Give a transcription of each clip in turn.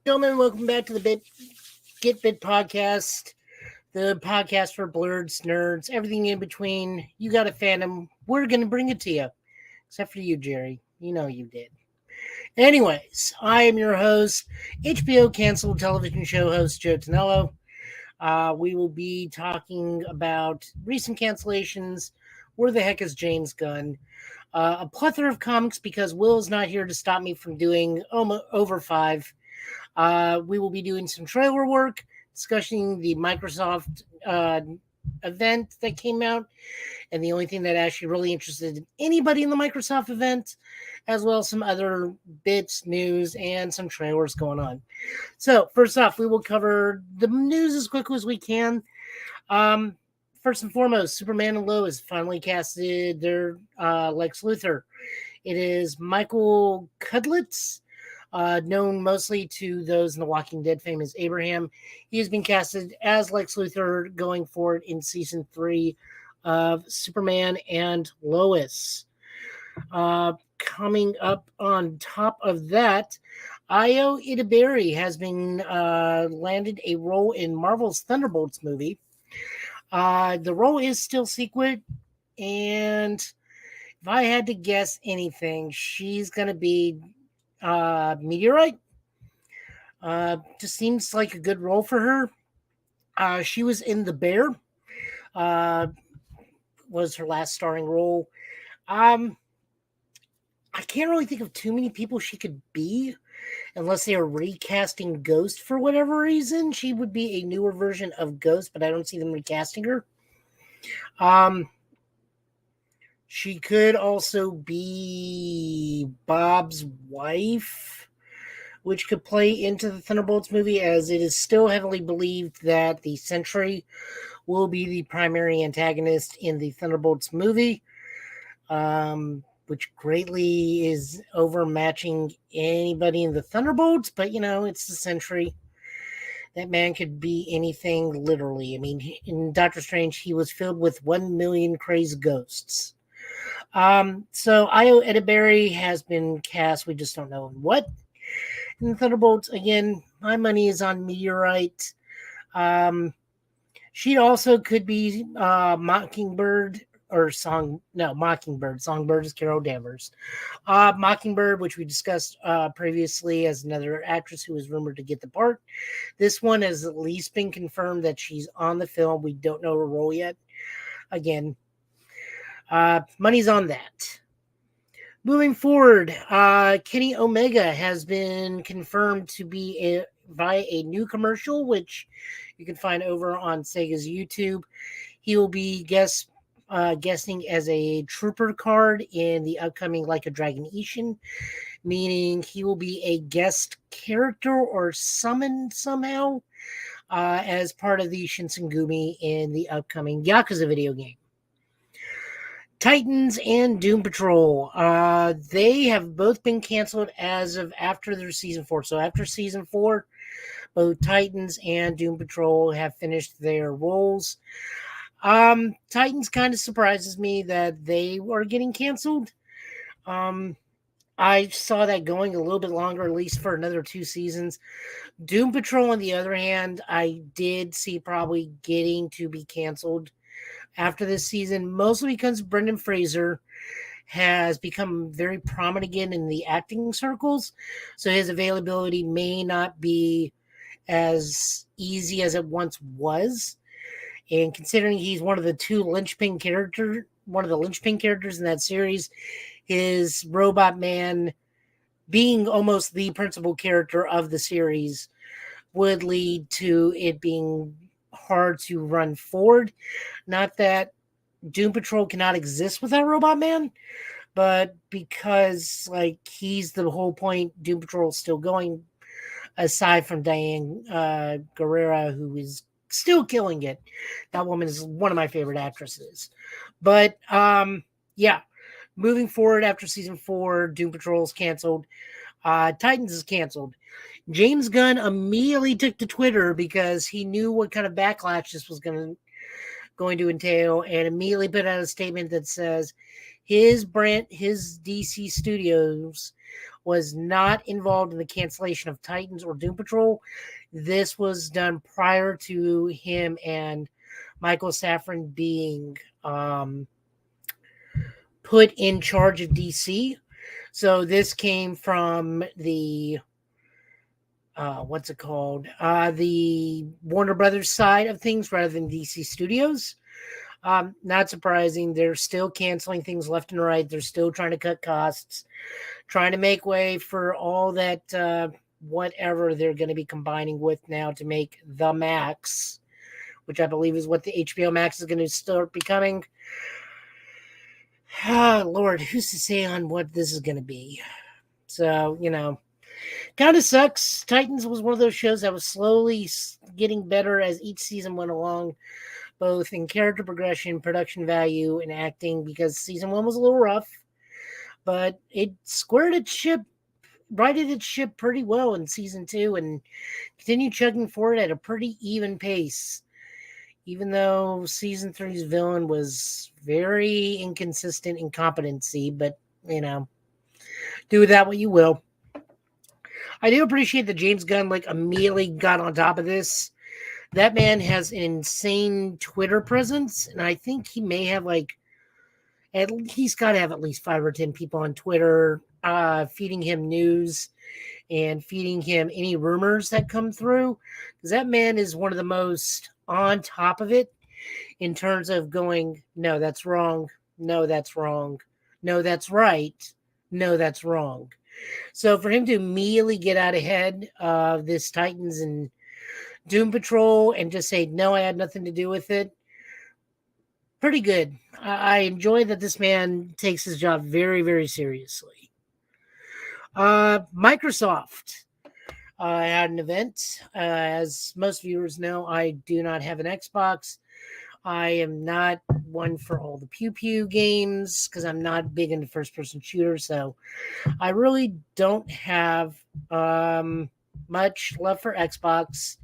Gentlemen, welcome back to the Get Bit podcast, the podcast for blurs, nerds, everything in between. You got a fandom, we're going to bring it to you. Except for you, Jerry. You know you did. Anyways, I am your host, HBO canceled television show host Joe Tonello. We will be talking about recent cancellations. Where the heck is James Gunn? A plethora of comics because Will's not here to stop me from doing over 5. We will be doing some trailer work, discussing the Microsoft event that came out, and the only thing that actually really interested anybody in the Microsoft event, as well as some other bits, news, and some trailers going on. So, first off, we will cover the news as quickly as we can. First and foremost, Superman and Lois finally casted their Lex Luthor. It is Michael Cudlitz, known mostly to those in The Walking Dead fame as Abraham. He has been casted as Lex Luthor going forward in season 3 of Superman and Lois. Coming up on top of that, Io Itaberi has been landed a role in Marvel's Thunderbolts movie. The role is still secret, and if I had to guess anything, she's going to be Meteorite. Just seems like a good role for her. She was in The Bear. Was her last starring role. I can't really think of too many people she could be, unless they are recasting Ghost for whatever reason. She would be a newer version of Ghost, but I don't see them recasting her. She could also be Bob's wife, which could play into the Thunderbolts movie, as it is still heavily believed that the Sentry will be the primary antagonist in the Thunderbolts movie, which greatly is overmatching anybody in the Thunderbolts, but, it's the Sentry. That man could be anything, literally. I mean, in Doctor Strange, he was filled with 1 million crazed ghosts. So Io Itaberi has been cast. We just don't know what. In the Thunderbolts, again, my money is on Meteorite. She also could be Mockingbird or Mockingbird. Songbird is Carol Danvers. Mockingbird, which we discussed previously, as another actress who was rumored to get the part. This one has at least been confirmed that she's on the film. We don't know her role yet. Again, money's on that. Moving forward, Kenny Omega has been confirmed to be via a new commercial, which you can find over on Sega's YouTube. He will be guesting as a trooper card in the upcoming Like a Dragon Ishin, meaning he will be a guest character or summoned somehow as part of the Shinsengumi in the upcoming Yakuza video game. Titans and Doom Patrol. They have both been canceled as of after their season 4. So after season 4, both Titans and Doom Patrol have finished their roles. Titans kind of surprises me that they are getting canceled. I saw that going a little bit longer, at least for another 2 seasons. Doom Patrol, on the other hand, I did see probably getting to be canceled after this season, mostly because Brendan Fraser has become very prominent again in the acting circles, so his availability may not be as easy as it once was. And considering he's one of the linchpin characters in that series, his Robot Man being almost the principal character of the series would lead to it being hard to run forward. Not that Doom Patrol cannot exist without Robot Man, but because he's the whole point, Doom Patrol is still going, aside from Diane Guerrera, who is still killing it. That woman is one of my favorite actresses. But yeah, moving forward after season 4, Doom Patrol is canceled. Titans is canceled. James Gunn immediately took to Twitter because he knew what kind of backlash this was going to entail, and immediately put out a statement that says his DC Studios was not involved in the cancellation of Titans or Doom Patrol. This was done prior to him and Michael Safran being put in charge of DC. So this came from the what's it called? The Warner Brothers side of things rather than DC Studios. Not surprising. They're still canceling things left and right. They're still trying to cut costs, trying to make way for all that whatever they're going to be combining with now to make the Max, which I believe is what the HBO Max is going to start becoming. Lord, who's to say on what this is going to be? So, kind of sucks. Titans was one of those shows that was slowly getting better as each season went along, both in character progression, production value, and acting, because season 1 was a little rough, but it righted its ship pretty well in season 2 and continued chugging forward at a pretty even pace. Even though season 3's villain was very inconsistent in competency, but, do with that what you will. I do appreciate that James Gunn immediately got on top of this. That man has an insane Twitter presence, and I think he may have he's got to have at least 5 or 10 people on Twitter feeding him news and feeding him any rumors that come through, because that man is one of the most on top of it in terms of going, no, that's wrong. No, that's wrong. No, that's right. No, that's wrong. So for him to immediately get out ahead of this Titans and Doom Patrol and just say, no, I had nothing to do with it, pretty good. I enjoy that this man takes his job very, very seriously. Microsoft had an event. As most viewers know, I do not have an Xbox. I am not one for all the pew-pew games because I'm not big into first-person shooters. So I really don't have much love for Xbox,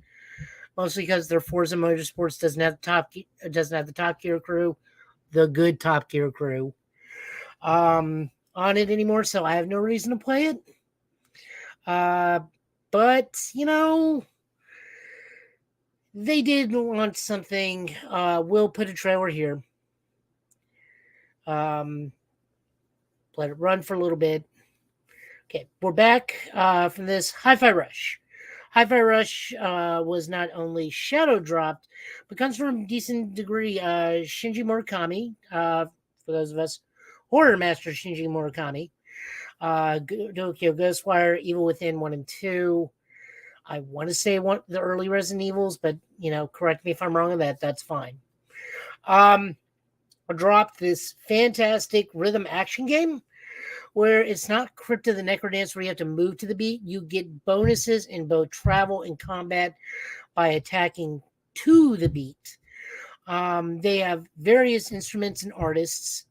mostly because their Forza Motorsports doesn't have the Top Gear crew, the good Top Gear crew, on it anymore. So I have no reason to play it. But, they did launch something. We'll put a trailer here. Let it run for a little bit. Okay, we're back from this Hi-Fi Rush. Hi-Fi Rush was not only shadow dropped, but comes from a decent degree Shinji Murakami. For those of us, horror master Shinji Murakami. Tokyo Ghostwire, Evil Within 1 and 2. I want to say the early Resident Evils, but, correct me if I'm wrong on that. That's fine. Dropped this fantastic rhythm action game where it's not Crypt of the Necrodance where you have to move to the beat. You get bonuses in both travel and combat by attacking to the beat. They have various instruments and artists.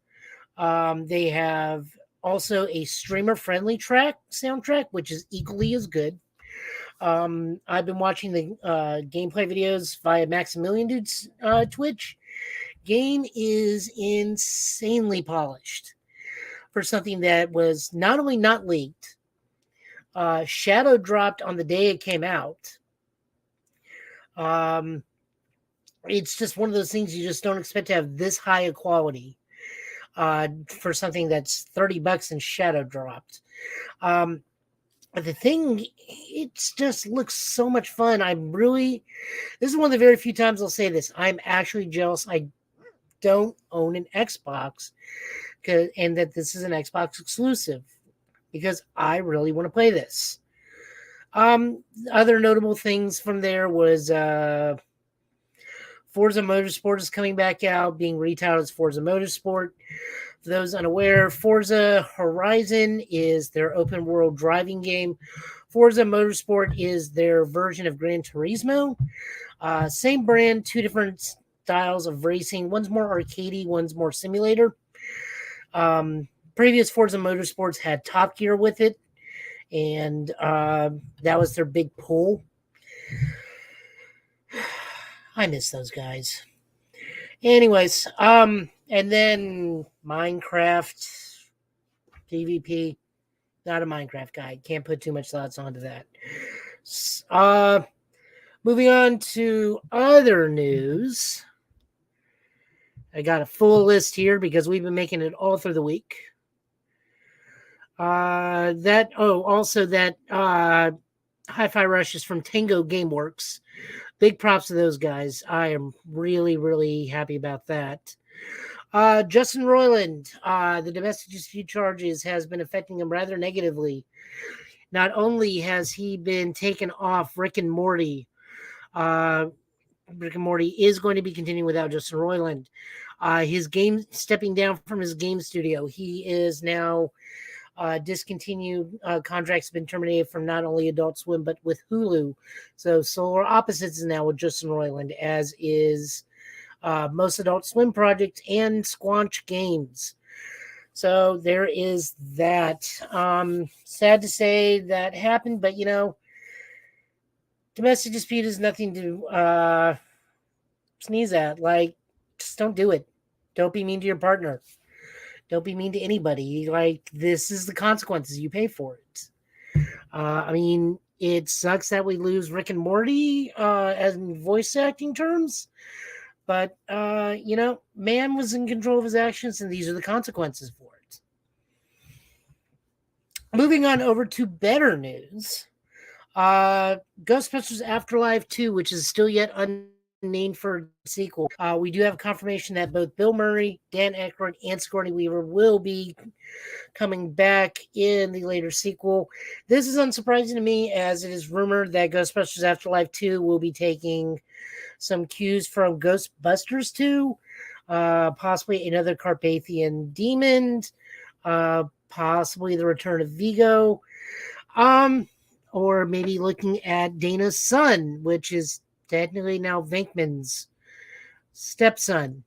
They have also a streamer-friendly soundtrack, which is equally as good. I've been watching the gameplay videos via Maximilian Dude's Twitch. Game is insanely polished for something that was not only not leaked, shadow dropped on the day it came out. It's just one of those things you just don't expect to have this high a quality for something that's $30 and shadow dropped. But the thing, it just looks so much fun. This is one of the very few times I'll say this. I'm actually jealous I don't own an Xbox and that this is an Xbox exclusive because I really want to play this. Other notable things from there was Forza Motorsport is coming back out, being retitled as Forza Motorsport. For those unaware, Forza Horizon is their open world driving game. Forza Motorsport is their version of Gran Turismo. Same brand, 2 different styles of racing. One's more arcadey, one's more simulator. Previous Forza Motorsports had Top Gear with it, and that was their big pull. I miss those guys. Anyways, and then Minecraft PvP. Not a Minecraft guy. Can't put too much thoughts onto that. Uh, moving on to other news. I got a full list here because we've been making it all through the week. Also that Hi-Fi Rush is from Tango Gameworks. Big props to those guys. I am really, really happy about that. Justin Roiland, the domestic dispute charges has been affecting him rather negatively. Not only has he been taken off Rick and Morty, uh, Rick and Morty is going to be continuing without Justin Roiland. His game stepping down from his game studio. He is now discontinued. Contracts have been terminated from not only Adult Swim but with Hulu. So Solar Opposites is now with Justin Roiland, as is most Adult Swim projects and Squanch Games. So there is that. Sad to say that happened, but domestic dispute is nothing to sneeze at. Like, just don't do it. Don't be mean to your partner. Don't be mean to anybody. Like, this is the consequences. You pay for it. I mean, it sucks that we lose Rick and Morty as in voice acting terms. But, man was in control of his actions, and these are the consequences for it. Moving on over to better news. Ghostbusters Afterlife 2, which is still yet unnamed for sequel. We do have confirmation that both Bill Murray, Dan Aykroyd, and Sigourney Weaver will be coming back in the later sequel. This is unsurprising to me, as it is rumored that Ghostbusters Afterlife 2 will be taking some cues from Ghostbusters 2, possibly another Carpathian demon, possibly the return of Vigo, or maybe looking at Dana's son, which is technically now Venkman's stepson,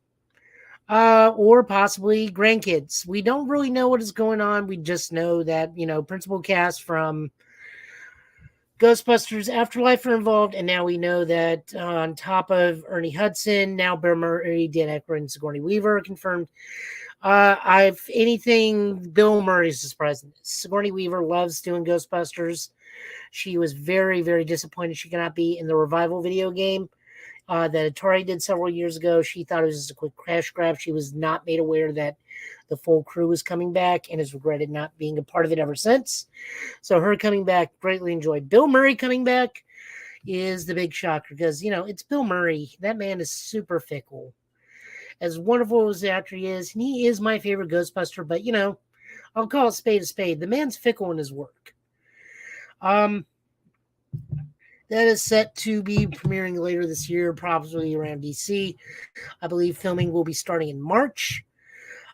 or possibly grandkids. We don't really know what is going on. We just know that, principal cast from Ghostbusters Afterlife are involved, and now we know that on top of Ernie Hudson, now Bill Murray, Dan Aykroyd, and Sigourney Weaver are confirmed. If anything, Bill Murray is the surprise in this. Sigourney Weaver loves doing Ghostbusters. She was very, very disappointed she cannot be in the Revival video game that Atari did several years ago. She thought it was just a quick crash grab. She was not made aware that the full crew was coming back and has regretted not being a part of it ever since. So her coming back, greatly enjoyed. Bill Murray coming back is the big shocker because, it's Bill Murray. That man is super fickle. As wonderful as the actor he is, and he is my favorite Ghostbuster, but, I'll call a spade a spade. The man's fickle in his work. That is set to be premiering later this year, probably around DC. I believe filming will be starting in March.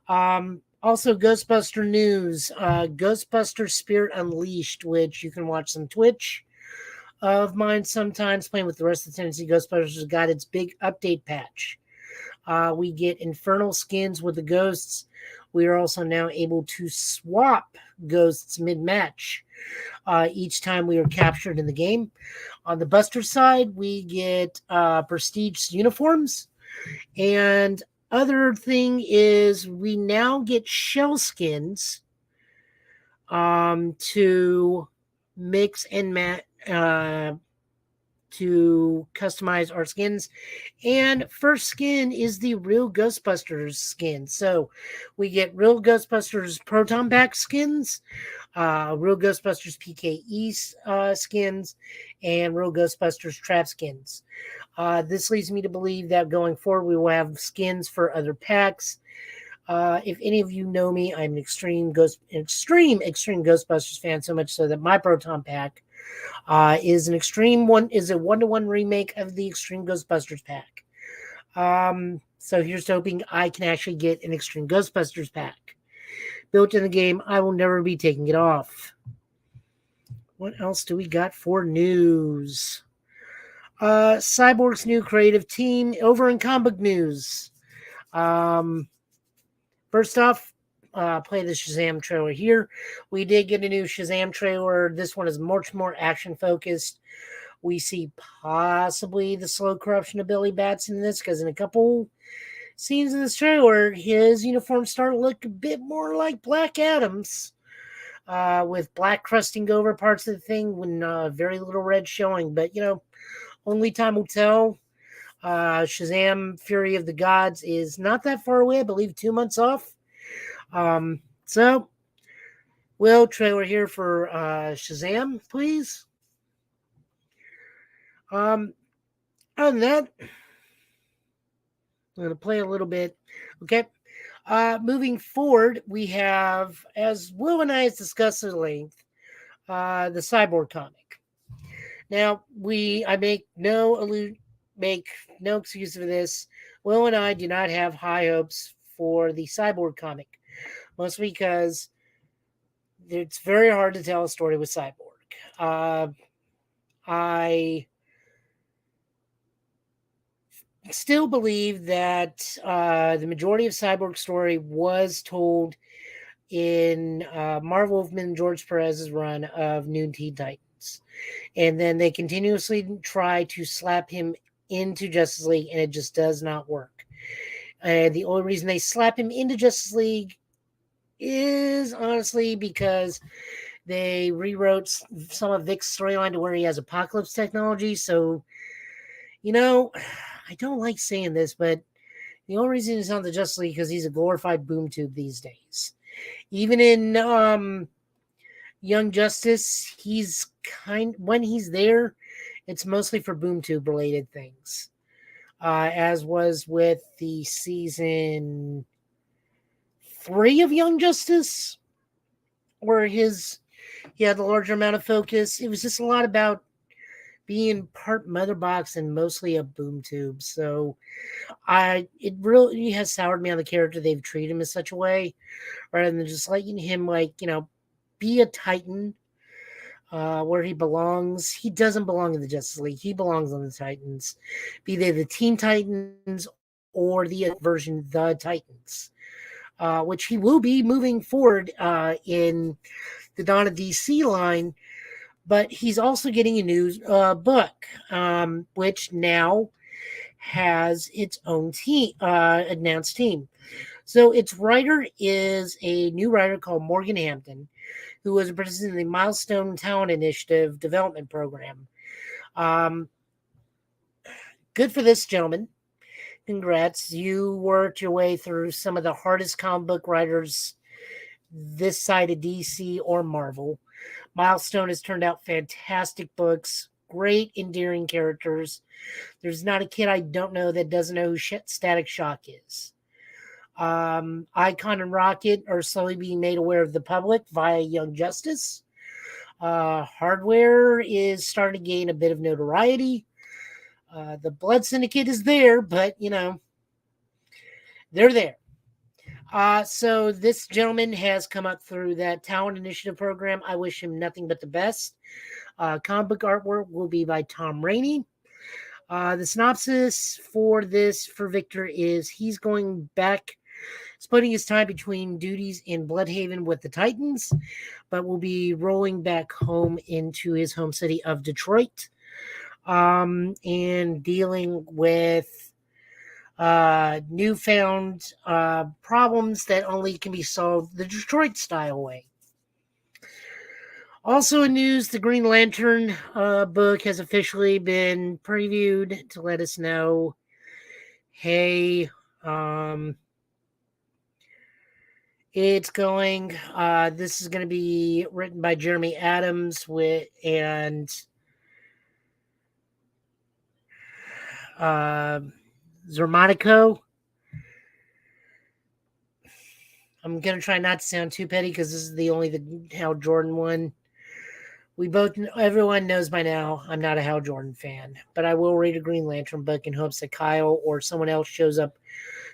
Also, Ghostbuster news. Ghostbuster Spirit Unleashed, which you can watch on Twitch of mine sometimes, playing with the rest of the Tennessee Ghostbusters, got its big update patch. We get infernal skins with the ghosts. We are also now able to swap ghosts mid-match each time we are captured in the game. On the Buster side, we get prestige uniforms. And other thing is we now get shell skins to mix and match to customize our skins. And first skin is the real Ghostbusters skin. So we get real Ghostbusters Proton Pack skins, real Ghostbusters PKE skins, and real Ghostbusters Trap skins. This leads me to believe that going forward we will have skins for other packs. If any of you know me, I'm an extreme Ghostbusters fan, so much so that my Proton Pack is a 1-to-1 remake of the Extreme Ghostbusters pack. So here's hoping I can actually get an Extreme Ghostbusters pack built in the game. I will never be taking it off. What else do we got for news? Cyborg's new creative team over in comic news. First off, play the Shazam trailer here. We did get a new Shazam trailer. This one is much more action focused. We see possibly the slow corruption of Billy Batson in this, because in a couple scenes in this trailer, his uniform started to look a bit more like Black Adam's. with black crusting over parts of the thing when very little red showing. But, only time will tell. Shazam Fury of the Gods is not that far away, I believe 2 months off. So, Will, trailer here for Shazam, please. Other than that, I'm going to play a little bit. Okay. Moving forward, we have, as Will and I has discussed at length, the Cyborg comic. Now, I make no excuse for this. Will and I do not have high hopes for the Cyborg comic, mostly because it's very hard to tell a story with Cyborg. I still believe that the majority of Cyborg's story was told in Marv Wolfman and George Perez's run of New Teen Titans. And then they continuously try to slap him into Justice League, and it just does not work. The only reason they slap him into Justice League is honestly because they rewrote some of Vic's storyline to where he has apocalypse technology. So, I don't like saying this, but the only reason he's on the Justice League because he's a glorified boom tube these days. Even in Young Justice, when he's there, it's mostly for boom tube related things. As was with the season 3 of Young Justice, where he had a larger amount of focus. It was just a lot about being part mother box and mostly a boom tube. So it really has soured me on the character they've treated him in such a way, rather than just letting him be a Titan where he belongs. He doesn't belong in the Justice League. He belongs on the Titans, be they the Teen Titans or the version The Titans, which he will be moving forward in the Dawn of DC line. But he's also getting a new book, which now has its own announced team. So its writer is a new writer called Morgan Hampton, who was a participant in the Milestone Talent Initiative development program. Good for this gentleman. Congrats. You worked your way through some of the hardest comic book writers this side of DC or Marvel. Milestone has turned out fantastic books, great endearing characters. There's not a kid I don't know that doesn't know who Static Shock is. Icon and Rocket are slowly being made aware of the public via Young Justice. Hardware is starting to gain a bit of notoriety. The Blood Syndicate is there, but, they're there. So this gentleman has come up through that Talent Initiative program. I wish him nothing but the best. Comic book artwork will be by Tom Rainey. The synopsis for Victor is he's going back, splitting his time between duties in Bloodhaven with the Titans, but will be rolling back home into his home city of Detroit, and dealing with newfound problems that only can be solved the Detroit style way. Also in news, the Green Lantern book has officially been previewed to let us know, hey, it's going. This is going to be written by Jeremy Adams and Zermanico. I'm going to try not to sound too petty because this is the Hal Jordan one. Everyone knows by now I'm not a Hal Jordan fan, but I will read a Green Lantern book in hopes that Kyle or someone else shows up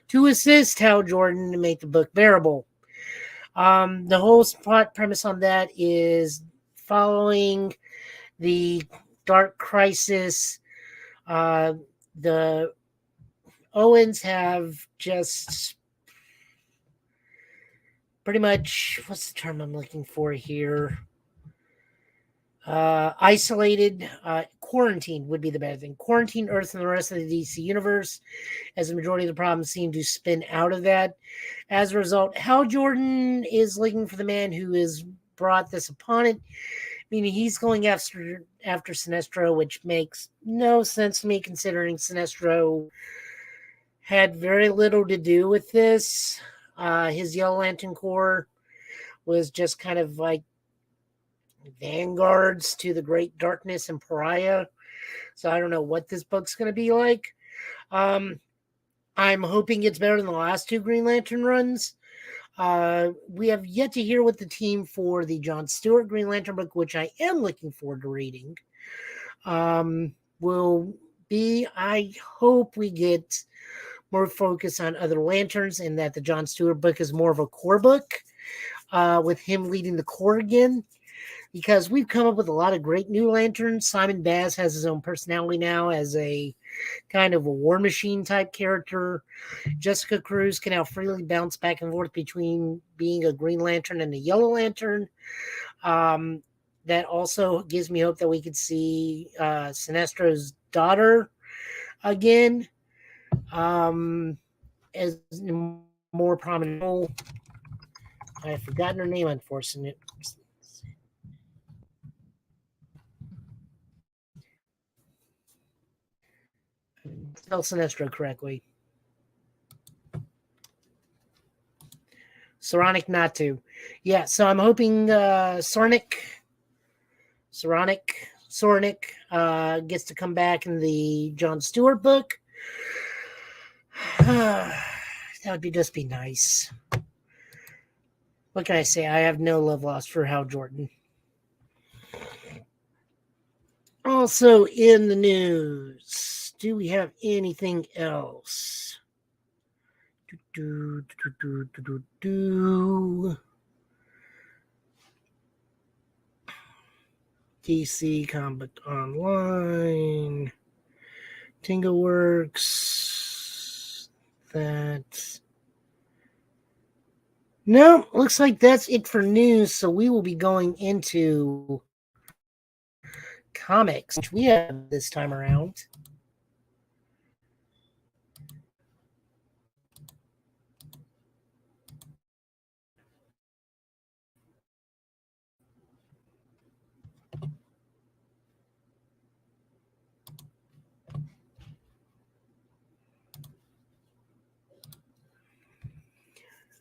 to assist Hal Jordan to make the book bearable. The whole plot premise on that is following the Dark Crisis. The Owens have just pretty much, what's the term I'm looking for here? Isolated, quarantined would be the better thing. Quarantine Earth and the rest of the DC universe, as the majority of the problems seem to spin out of that. As a result, Hal Jordan is looking for the man who is brought this opponent, meaning he's going after Sinestro, which makes no sense to me considering Sinestro had very little to do with this. His Yellow Lantern Corps was just kind of like vanguards to the Great Darkness and Pariah. So I don't know what this book's going to be like. I'm hoping it's better than the last two Green Lantern runs. We have yet to hear what the team for the John Stewart Green Lantern book, which I am looking forward to reading, will be. I hope we get more focus on other lanterns and that the John Stewart book is more of a core book with him leading the core again. Because we've come up with a lot of great new lanterns. Simon Baz has his own personality now as a kind of a war machine type character. Jessica Cruz can now freely bounce back and forth between being a Green Lantern and a Yellow Lantern. That also gives me hope that we could see Sinestro's daughter again as a more prominent role. I've forgotten her name, unfortunately. Spell Sinestro correctly. Saronic Natu. Yeah, so I'm hoping Sornik gets to come back in the John Stewart book. That would just be nice. What can I say? I have no love lost for Hal Jordan. Also in the news, do we have anything else? DC Comic Online, Tinga Works. That. No, looks like that's it for news. So we will be going into comics, which we have this time around.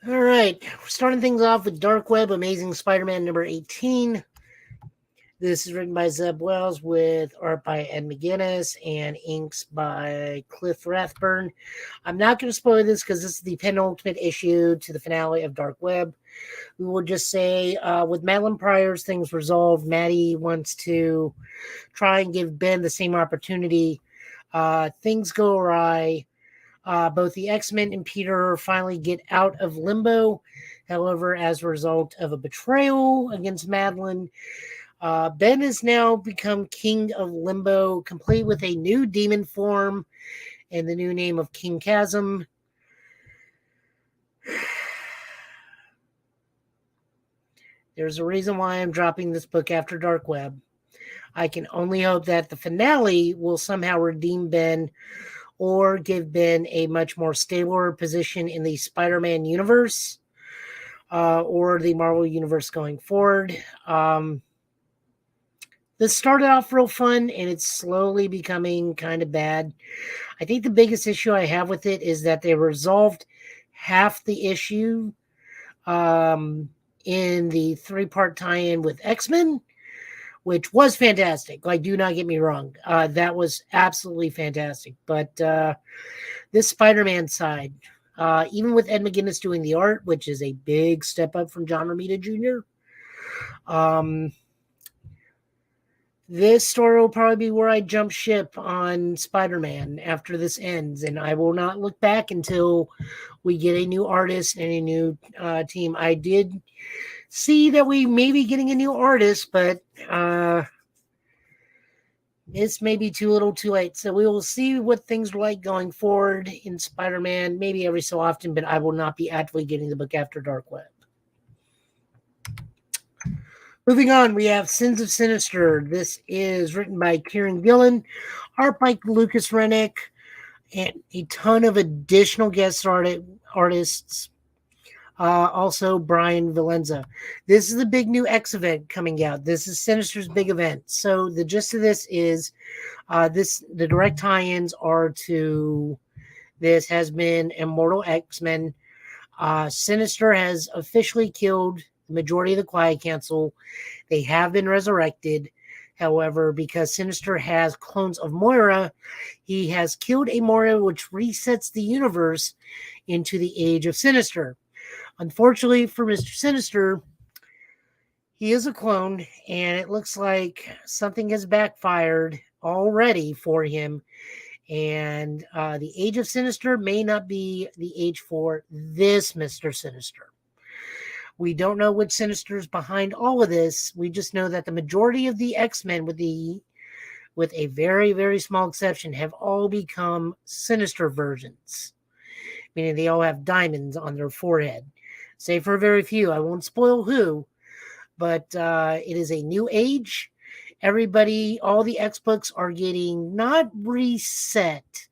All right, we're starting things off with Dark Web, Amazing Spider-Man number 18. This is written by Zeb Wells with art by Ed McGuinness and inks by Cliff Rathburn. I'm not going to spoil this because this is the penultimate issue to the finale of Dark Web. We will just say with Madeline Pryor's things resolved, Maddie wants to try and give Ben the same opportunity. Things go awry. Both the X-Men and Peter finally get out of limbo. However, as a result of a betrayal against Madeline, Ben has now become king of limbo, complete with a new demon form and the new name of King Chasm. There's a reason why I'm dropping this book after Dark Web. I can only hope that the finale will somehow redeem Ben or give Ben a much more stable position in the Spider-Man universe or the Marvel universe going forward. This started off real fun, and it's slowly becoming kind of bad. I think the biggest issue I have with it is that they resolved half the issue in the 3-part tie-in with X-Men, which was fantastic. Like, do not get me wrong. That was absolutely fantastic. But this Spider-Man side, even with Ed McGuinness doing the art, which is a big step up from John Romita Jr., this story will probably be where I jump ship on Spider-Man after this ends, and I will not look back until we get a new artist and a new team. I did see that we may be getting a new artist, but it's maybe too little too late. So we will see what things are like going forward in Spider-Man, maybe every so often, but I will not be actively getting the book after Dark Web. Moving on, we have Sins of Sinister. This is written by Kieran Gillen, art by Lucas Rennick, and a ton of additional guest artists. Also, Brian Valenza. This is the big new X event coming out. This is Sinister's big event. So the gist of this is the direct tie-ins are to this has been Immortal X-Men. Sinister has officially killed the majority of the Quiet Council. They have been resurrected. However, because Sinister has clones of Moira, he has killed a Moira, which resets the universe into the Age of Sinister. Unfortunately for Mr. Sinister, he is a clone, and it looks like something has backfired already for him. And the Age of Sinister may not be the age for this Mr. Sinister. We don't know which Sinister is behind all of this. We just know that the majority of the X-Men, with a very, very small exception, have all become Sinister versions, meaning they all have diamonds on their forehead. Save for a very few. I won't spoil who, but it is a new age. Everybody, all the X books are getting not reset,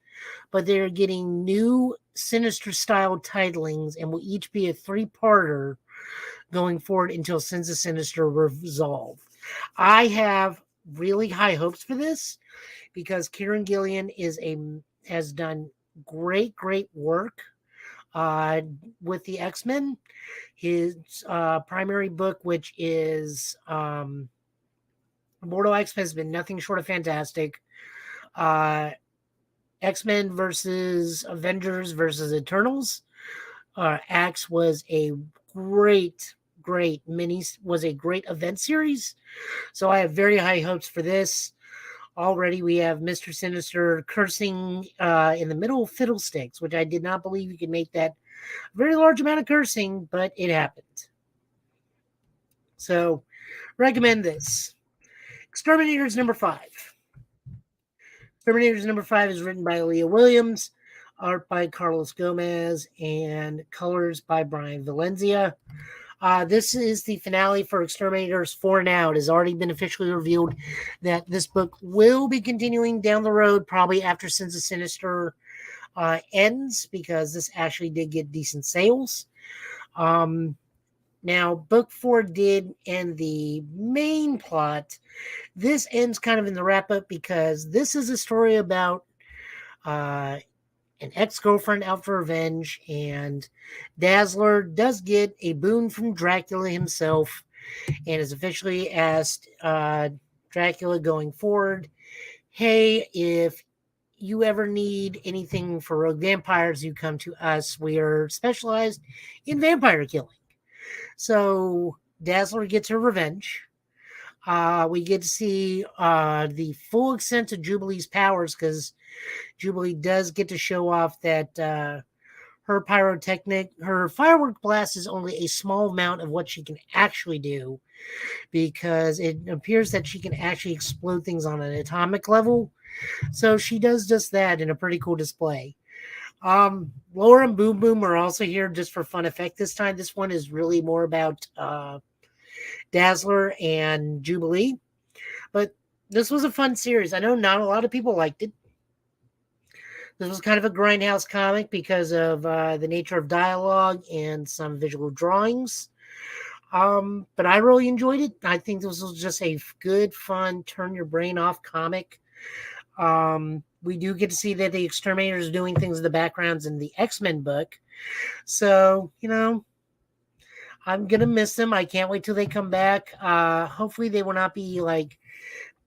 but they're getting new Sinister style titlings and will each be a 3-parter going forward until Sins of Sinister resolve. I have really high hopes for this because Kieran Gillian has done great work with the X-Men. His primary book, which is Immortal X-Men, has been nothing short of fantastic. X-Men versus Avengers versus Eternals. Axe was a great event series. So I have very high hopes for this. Already we have Mr. Sinister cursing in the middle of Fiddlesticks, which I did not believe you could make that very large amount of cursing, but it happened. So recommend this. Exterminators number 5. Exterminators number 5 is written by Leah Williams, art by Carlos Gomez, and colors by Brian Valencia. This is the finale for Exterminators 4 now. It has already been officially revealed that this book will be continuing down the road, probably after Sins of Sinister ends, because this actually did get decent sales. Now, book 4 did end the main plot. This ends kind of in the wrap-up because this is a story about an ex-girlfriend out for revenge, and Dazzler does get a boon from Dracula himself and has officially asked Dracula going forward, hey, if you ever need anything for rogue vampires, you come to us. We are specialized in vampire killing. So Dazzler gets her revenge. We get to see the full extent of Jubilee's powers, because Jubilee does get to show off that her firework blast is only a small amount of what she can actually do, because it appears that she can actually explode things on an atomic level. So she does just that in a pretty cool display. Laura and Boom Boom are also here just for fun effect this time. This one is really more about Dazzler and Jubilee. But this was a fun series. I know not a lot of people liked it. This was kind of a grindhouse comic because of the nature of dialogue and some visual drawings. But I really enjoyed it. I think this was just a good, fun, turn your brain off comic. We do get to see that the Exterminators are doing things in the backgrounds in the X-Men book. So, I'm going to miss them. I can't wait till they come back. Hopefully they will not be like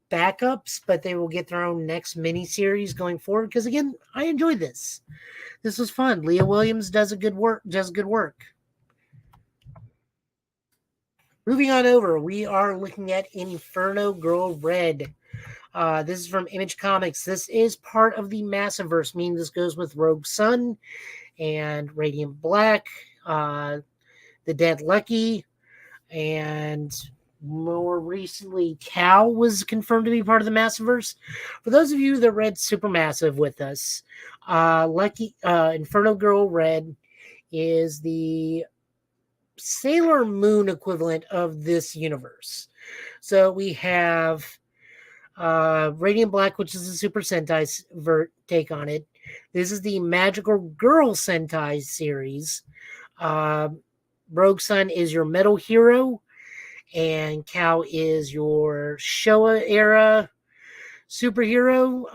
backups, but they will get their own next mini-series going forward. Because again, I enjoyed this. This was fun. Leah Williams does good work. Moving on over, we are looking at Inferno Girl Red. This is from Image Comics. This is part of the Massiverse, meaning this goes with Rogue Sun and Radiant Black, the Dead Lucky, and more recently, Cal was confirmed to be part of the Massiverse. For those of you that read Supermassive with us, Inferno Girl Red is the Sailor Moon equivalent of this universe. So we have Radiant Black, which is a Super Sentai take on it. This is the Magical Girl Sentai series. Rogue Sun is your metal hero, and Cal is your Showa era superhero,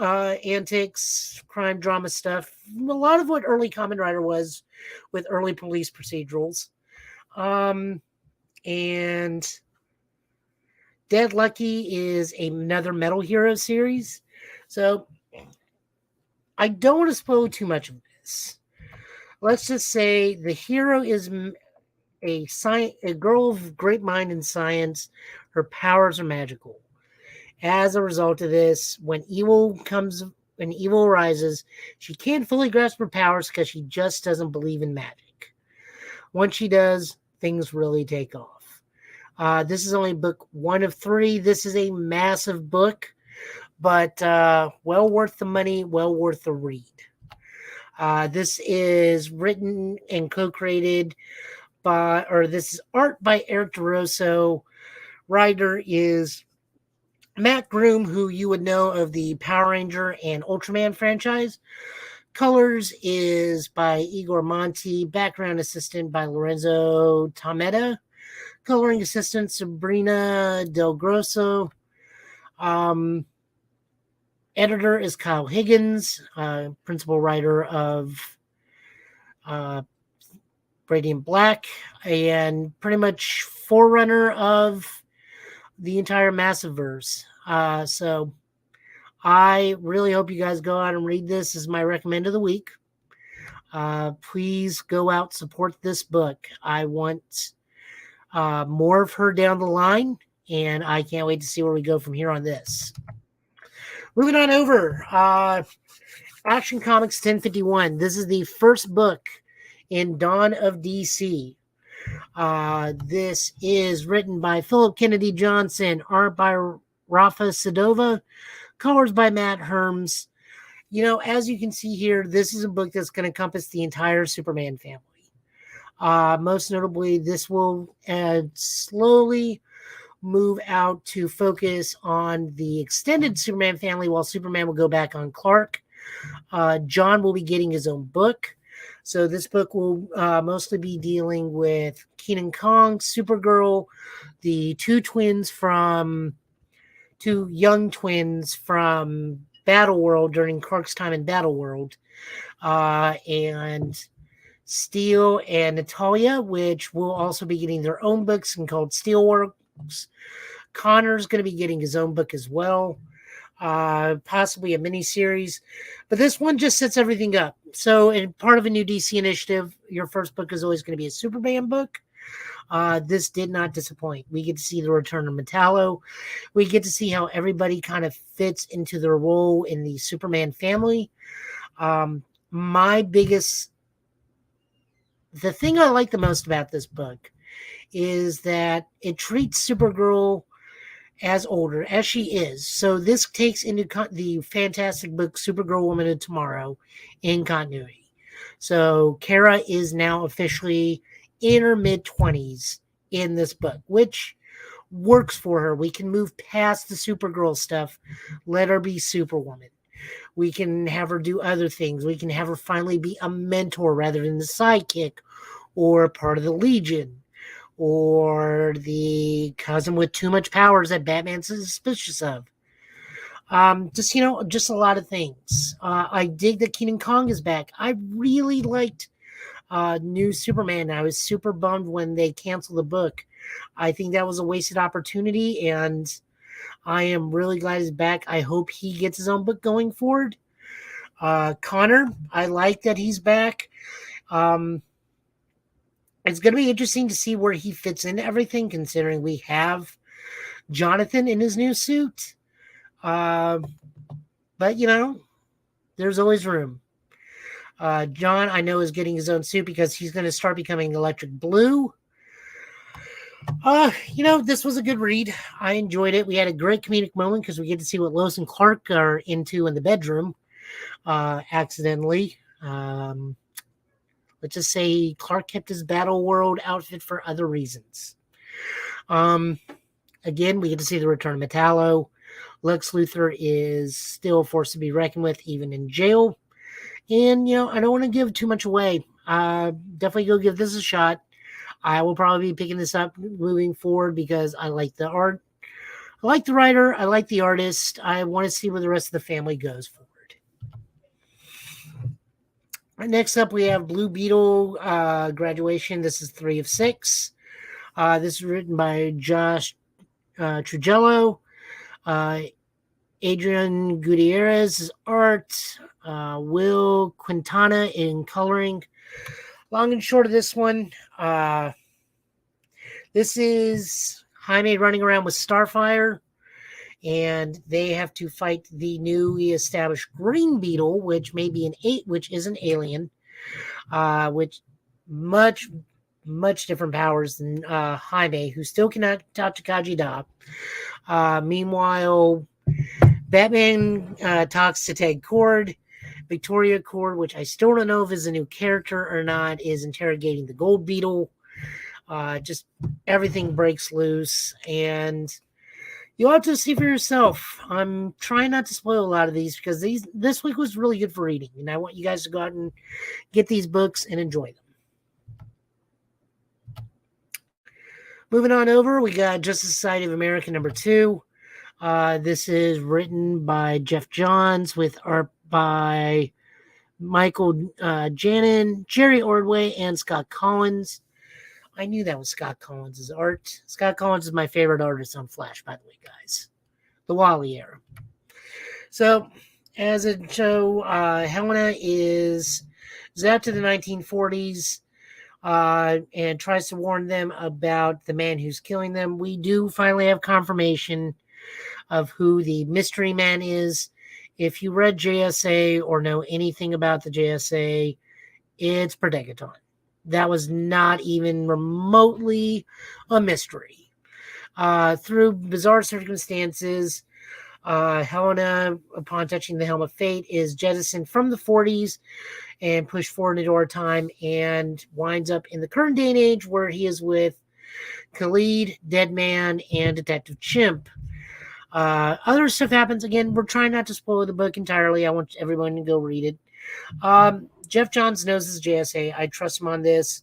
antics, crime drama stuff. A lot of what early Kamen Rider was with early police procedurals. And Dead Lucky is another Metal Hero series. So I don't want to spoil too much of this. Let's just say the hero is a girl of great mind and science. Her powers are magical. As a result of this, when evil arises, she can't fully grasp her powers because she just doesn't believe in magic. Once she does, things really take off. This is only book 1 of 3. This is a massive book, but well worth the money, well worth the read. This is written and co-created this is art by Eric DeRosso. Writer is Matt Groom, who you would know of the Power Ranger and Ultraman franchise. Colors is by Igor Monti. Background assistant by Lorenzo Tometa. Coloring assistant Sabrina Del Grosso. Editor is Kyle Higgins, principal writer of Radiant Black, and pretty much forerunner of the entire Massiverse. So I really hope you guys go out and read this. This is my recommend of the week. Please go out, support this book. I want more of her down the line, and I can't wait to see where we go from here on this. Moving on over, Action Comics 1051. This is the first book in Dawn of DC. This is written by Philip Kennedy Johnson, art by Rafa Sedova, colors by Matt Herms. You know, as you can see here, this is a book that's going to encompass the entire Superman family. Most notably, this will slowly move out to focus on the extended Superman family, while Superman will go back on Clark. John will be getting his own book. So this book will mostly be dealing with Kenan Kong, Supergirl, the two young twins from Battleworld during Clark's time in Battleworld, and Steel and Natalia, which will also be getting their own books and called Steelworks. Connor's going to be getting his own book as well, possibly a mini-series. But this one just sets everything up. So in part of a new DC initiative, your first book is always going to be a Superman book. This did not disappoint. We get to see the return of Metallo. We get to see how everybody kind of fits into their role in the Superman family. The thing I like the most about this book is that it treats Supergirl as older as she is. So this takes into the fantastic book Supergirl Woman of Tomorrow in continuity. So Kara is now officially in her mid-20s in this book, which works for her. We can move past the Supergirl stuff. Let her be Superwoman. We can have her do other things. We can have her finally be a mentor rather than the sidekick or part of the Legion, or the cousin with too much powers that Batman's suspicious of. Just a lot of things. I dig that Kenan Kong is back. I really liked New Superman. I was super bummed when they canceled the book. I think that was a wasted opportunity, and I am really glad he's back. I hope he gets his own book going forward. Connor, I like that he's back. It's going to be interesting to see where he fits into everything, considering we have Jonathan in his new suit. But, there's always room. John, I know, is getting his own suit because he's going to start becoming Electric Blue. This was a good read. I enjoyed it. We had a great comedic moment because we get to see what Lois and Clark are into in the bedroom, accidentally. Let's just say Clark kept his Battleworld outfit for other reasons. Again, we get to see the return of Metallo. Lex Luthor is still a force to be reckoned with, even in jail. And, I don't want to give too much away. Definitely go give this a shot. I will probably be picking this up moving forward because I like the art. I like the writer. I like the artist. I want to see where the rest of the family goes forward. Next up, we have Blue Beetle Graduation. This is 3 of 6. This is written by Josh Trujillo. Adrian Gutierrez art. Will Quintana in coloring. Long and short of this one, this is Jaime running around with Starfire, and they have to fight the newly established Green Beetle, which is an alien, which much different powers than Jaime, who still cannot talk to Kajida. Meanwhile, Batman talks to Ted Cord. Victoria Cord, which I still don't know if is a new character or not, is interrogating the Gold Beetle. Just everything breaks loose, and you'll have to see for yourself. I'm trying not to spoil a lot of these because this week was really good for reading, and I want you guys to go out and get these books and enjoy them. Moving on over, we got Justice Society of America #2. This is written by Jeff Johns with art by Michael Janin, Jerry Ordway, and Scott Collins. I knew that was Scott Collins' art. Scott Collins is my favorite artist on Flash, by the way, guys. The Wally era. So, as a show, Helena is zapped to the 1940s and tries to warn them about the man who's killing them. We do finally have confirmation of who the mystery man is. If you read JSA or know anything about the JSA, it's Predegaton. That was not even remotely a mystery. Through bizarre circumstances, Helena, upon touching the Helm of Fate, is jettisoned from the 40s and pushed forward into our time and winds up in the current day and age where he is with Khalid, Deadman, and Detective Chimp. Other stuff happens. Again, we're trying not to spoil the book entirely. I want everyone to go read it. Jeff Johns knows his JSA. I trust him on this.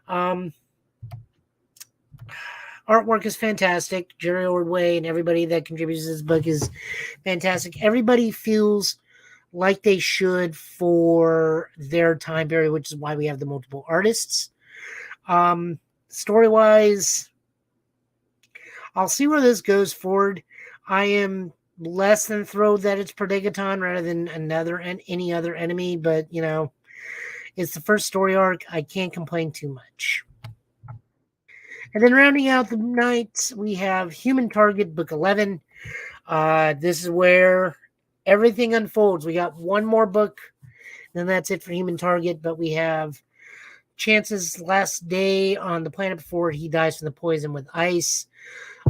Artwork is fantastic. Jerry Ordway and everybody that contributes to this book is fantastic. Everybody feels like they should for their time period, which is why we have the multiple artists. Story-wise, I'll see where this goes forward. I am less than thrilled that it's Predegaton rather than any other enemy, but it's the first story arc. I can't complain too much. And then rounding out the night, we have Human Target Book 11. This is where everything unfolds. We got one more book, then that's it for Human Target, but we have Chance's last day on the planet before he dies from the poison with ice.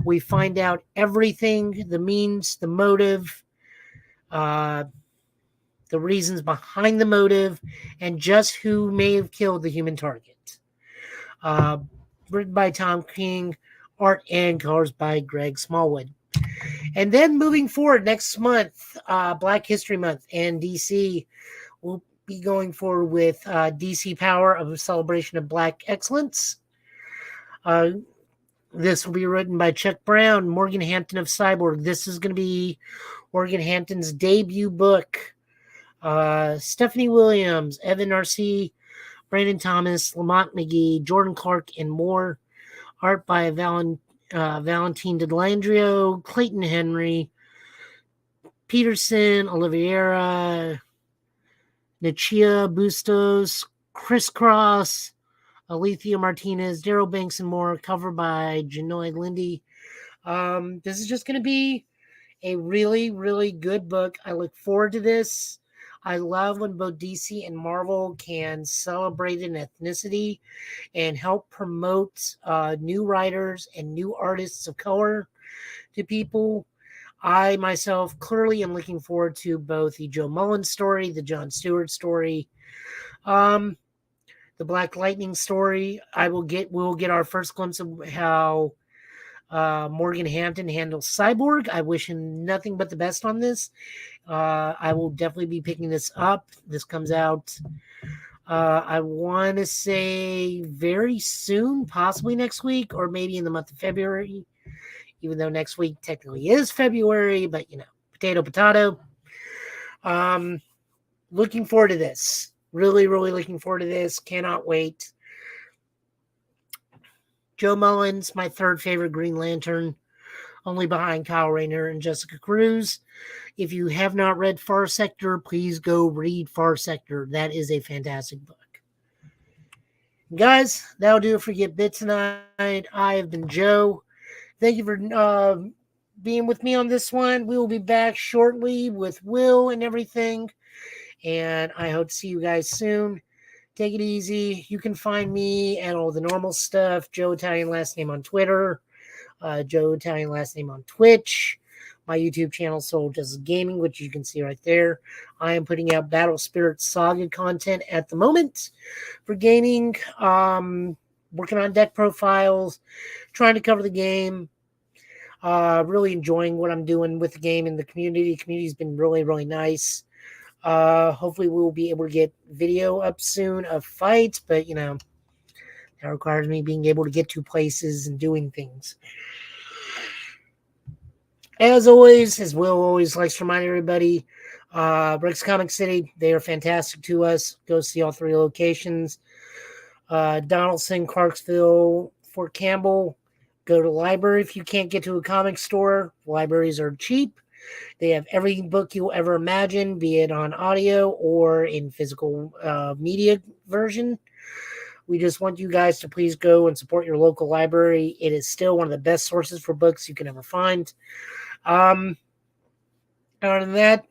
We find out everything, the means, the motive, the reasons behind the motive, and just who may have killed the Human Target. Written by Tom King, art and colors by Greg Smallwood. And then moving forward next month, Black History Month, and DC will be going forward with DC Power of a Celebration of Black Excellence. This will be written by Chuck Brown, Morgan Hampton of Cyborg. This is going to be Morgan Hampton's debut book. Stephanie Williams, Evan R.C., Brandon Thomas, Lamont McGee, Jordan Clark, and more. Art by Valentine Delandrio, Clayton Henry, Peterson, Oliveira, Nachia Bustos, Chris Cross, Alethea Martinez, Daryl Banks, and more. Cover by Janoy Lindy. This is just going to be a really, really good book. I look forward to this. I love when both DC and Marvel can celebrate an ethnicity and help promote new writers and new artists of color to people. I myself clearly am looking forward to both the Joe Mullen story, the John Stewart story, the Black Lightning story. We'll get our first glimpse of how Morgan Hampton handles Cyborg. I wish him nothing but the best on this. I will definitely be picking this up. This comes out I want to say very soon, possibly next week, or maybe in the month of February, even though next week technically is February, but potato, potato. Um, Looking forward to this. Really, really looking forward to this. Cannot wait. Joe Mullins, my third favorite Green Lantern, only behind Kyle Rayner and Jessica Cruz. If you have not read Far Sector, please go read Far Sector. That is a fantastic book. Guys, that'll do it for Get Bit tonight. I have been Joe. Thank you for being with me on this one. We will be back shortly with Will and everything. And I hope to see you guys soon. Take it easy. You can find me at all the normal stuff. Joe Italian last name on Twitter. Joe Italian last name on Twitch. My YouTube channel, Soul Justice Gaming, which you can see right there. I am putting out Battle Spirit Saga content at the moment for gaming. Working on deck profiles, trying to cover the game. Really enjoying what I'm doing with the game and the community. The community's been really, really nice. Hopefully we'll be able to get video up soon of fights, but that requires me being able to get to places and doing things. As always, as Will always likes to remind everybody, Rex Comic City, they are fantastic to us. Go see all 3 locations. Donaldson, Clarksville, Fort Campbell. Go to the library if you can't get to a comic store. Libraries are cheap. They have every book you'll ever imagine, be it on audio or in physical media version. We just want you guys to please go and support your local library. It is still one of the best sources for books you can ever find. Other than that,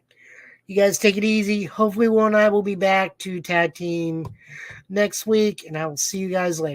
you guys take it easy. Hopefully Will and I will be back to tag team next week, and I will see you guys later.